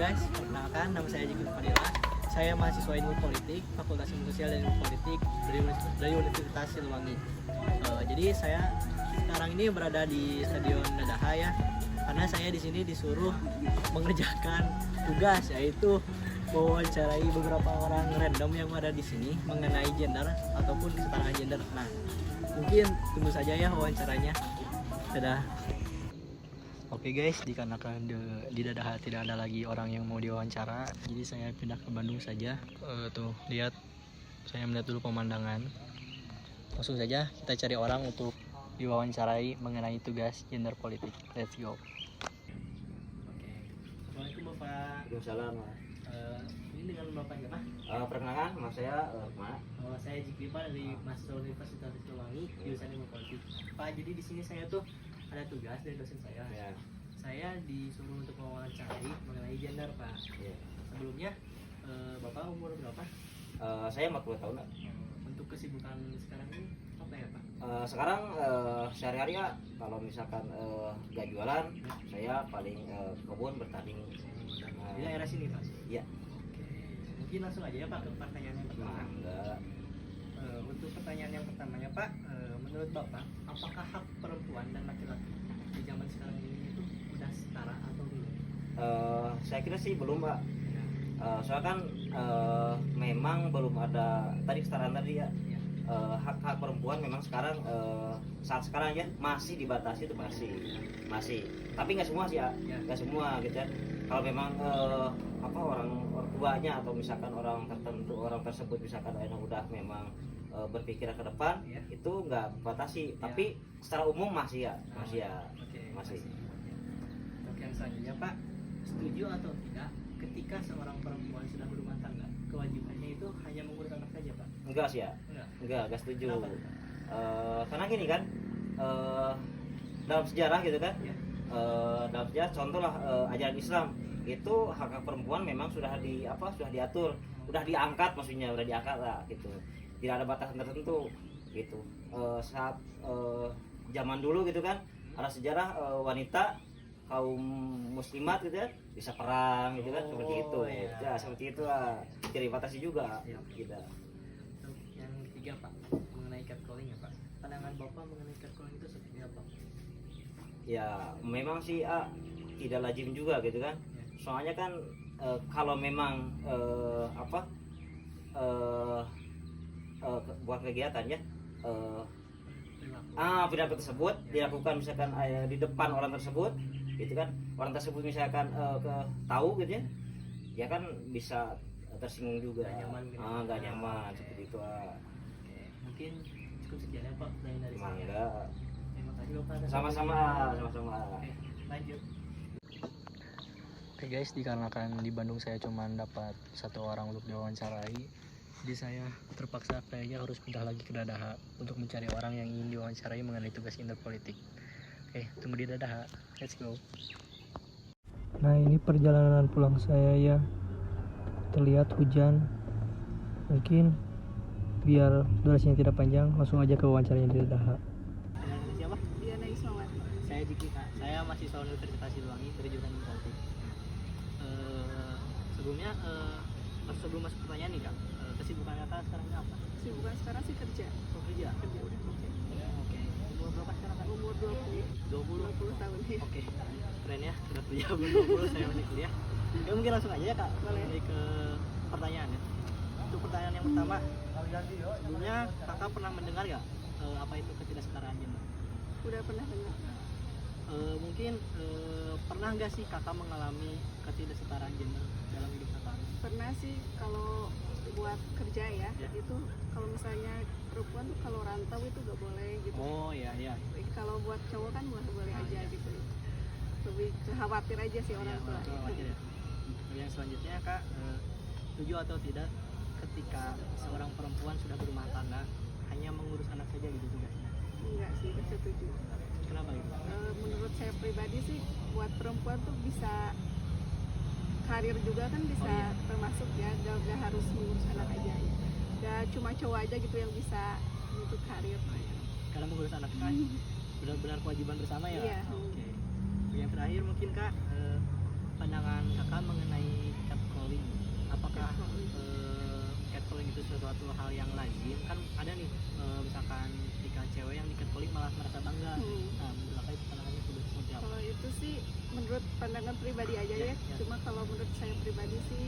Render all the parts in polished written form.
guys, perkenalkan nama saya Jiki Fadila. Saya mahasiswa ilmu politik, Fakultas Ilmu Sosial dan Ilmu Politik dari Universitas Siliwangi. Jadi saya sekarang ini berada di Stadion Dadaha ya, karena saya di sini disuruh mengerjakan tugas, yaitu mewawancarai beberapa orang random yang ada di sini mengenai gender ataupun kesetaraan gender. Nah, mungkin tunggu saja ya wawancaranya. Dadah. Oke guys, dikarenakan di Dadaha tidak ada lagi orang yang mau diwawancara, jadi saya pindah ke Bandung saja. Tuh lihat, saya melihat dulu pemandangan. Langsung saja kita cari orang untuk diwawancarai mengenai tugas gender politik. Let's go. Oke. Assalamualaikum Bapak. Waalaikumsalam. Ini dengan Bapak siapa? Perkenalkan, nama saya Rukma. Saya Jikri Pak dari mahasiswa Universitas Siliwangi jurusan Ilmu Politik. Pak, jadi di sini saya tuh ada tugas dari dosen saya. Ya. Saya disuruh untuk mewawancarai mengenai gender, Pak. Ya. Sebelumnya, Bapak umur berapa? Saya 40 tahun. Untuk kesibukan sekarang ini apa ya, Pak? Sekarang sehari-hari ya, kalau misalkan gak jualan, saya paling kebun bertanding. Di daerah sini, Pak? Iya. Oke. Mungkin langsung aja ya, Pak, ke pertanyaan yang pertama. Enggak. Untuk pertanyaan yang pertamanya, Pak, menurut Bapak, apakah hak perempuan dan laki-laki di zaman sekarang ini itu udah setara atau belum? Saya kira sih belum, Pak. Ya. Soalnya kan memang belum ada tadi kesetaraan tadi ya. Ya. Hak-hak perempuan memang sekarang saat sekarang ya masih dibatasi, itu masih. Tapi nggak semua sih ya, nggak semua gitu ya. Kalau memang orang tuanya atau misalkan orang tertentu, orang tersebut misalkan udah memang berpikiran ke depan, ya, itu nggak batasi. Ya. Tapi secara umum masih ya. Oke, Masih. Oke, yang selanjutnya, Pak, setuju atau tidak ketika seorang perempuan sudah berumah tangga, kewajibannya itu hanya mengurus anak saja, Pak? Enggak sih ya. Enggak setuju. Kenapa? Karena gini kan, dalam sejarah gitu kan, Ya. Dalam sejarah contoh lah ajaran Islam itu hak perempuan memang sudah diatur, udah diangkat, maksudnya udah diangkat lah gitu, tidak ada batasan tertentu gitu. Saat zaman dulu gitu kan, ada sejarah wanita kaum muslimat gitu ya bisa perang gitu kan, seperti itu. Iya. Ya seperti itulah, tidak dibatasi juga. Siap. Tidak. Untuk yang ketiga, Pak, mengenai catcalling ya, Pak. Pandangan Bapak mengenai catcalling itu seperti apa? Ya memang sih tidak lazim juga gitu kan. Ya. Soalnya kan kalau memang buat kegiatan ya Perilaku. perilaku tersebut dilakukan misalkan di depan orang tersebut gitu kan, orang tersebut misalkan tahu gitu ya, ya kan bisa tersinggung juga, nggak nyaman seperti itu. Oke, mungkin cukup sekian ya, Pak, dari saya. Mangga. Terima kasih, Bapak. Sama-sama. Oke, lanjut. Oke guys, dikarenakan di Bandung saya cuma dapat satu orang untuk diwawancarai, jadi saya terpaksa kayaknya harus pindah lagi ke Dadaha untuk mencari orang yang ingin diwawancarai mengenai tugas gender politik. Oke, tunggu di Dadaha. Let's go. Nah, ini perjalanan pulang saya ya. Terlihat hujan. Mungkin biar durasinya tidak panjang, langsung aja ke wawancaranya di Dadaha. Siapa? Diana Ismawati. Saya Jiki, Kak. Saya mahasiswa Universitas Siliwangi dari jurusan Ilmu Politik. Sebelumnya, sebelum masuk pertanyaan nih, Kak, kesibukan Kakak sekarang ini apa? Kesibukan sekarang sih kerja. Oh, kerja. Kerja udah kerja. Oke. Umur berapa sekarang, Kak? Umur 20 tahun ya. Oke. Keren ya, sudah kuliah umur 20, saya masih kuliah. Ya mungkin langsung aja ya, Kak. Boleh. Mulai ke pertanyaan ya. Untuk pertanyaan yang pertama, sebelumnya Kakak pernah mendengar nggak apa itu ketidaksetaraan gender? Udah pernah dengar. Mungkin pernah nggak sih Kakak mengalami ketidaksetaraan gender dalam hidup Kakak? Pernah sih kalau buat kerja ya, Ya. itu kalau misalnya perempuan tuh kalau rantau itu gak boleh gitu. Oh iya iya. Kalau buat cowok kan boleh aja gitu. Lebih khawatir aja sih orang tua. Khawatir ya. Yang selanjutnya, Kak, setuju atau tidak ketika seorang perempuan sudah berumah tangga hanya mengurus anak saja gitu tugasnya? Enggak sih, setuju. Kenapa gitu? Menurut saya pribadi sih buat perempuan tuh bisa karir juga kan bisa. Oh, iya. Termasuk ya, gak harus mengurus anak aja. Gak cuma cowok aja gitu yang bisa untuk karir. Karena mengurus anak kan benar-benar kewajiban bersama ya. Iya. Oke. Yang terakhir mungkin, Kak, pandangan Kakak mengenai suatu hal yang lazim kan ada nih misalkan ketika cewek yang di-catcalling malah merasa bangga. Nah, menurut kakak itu pandangannya seperti apa? Kalau itu sih menurut pandangan pribadi aja ya. Ya. Cuma kalau menurut saya pribadi sih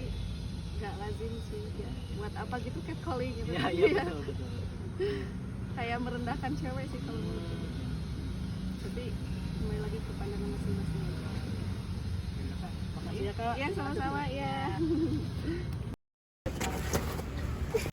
nggak lazim sih. Ya. Buat apa gitu catcalling gitu? Iya, iya betul. Kayak merendahkan cewek sih kalau menurut saya. Tapi kembali lagi ke pandangan masing-masing. Makasih ya kak. Iya sama-sama ya.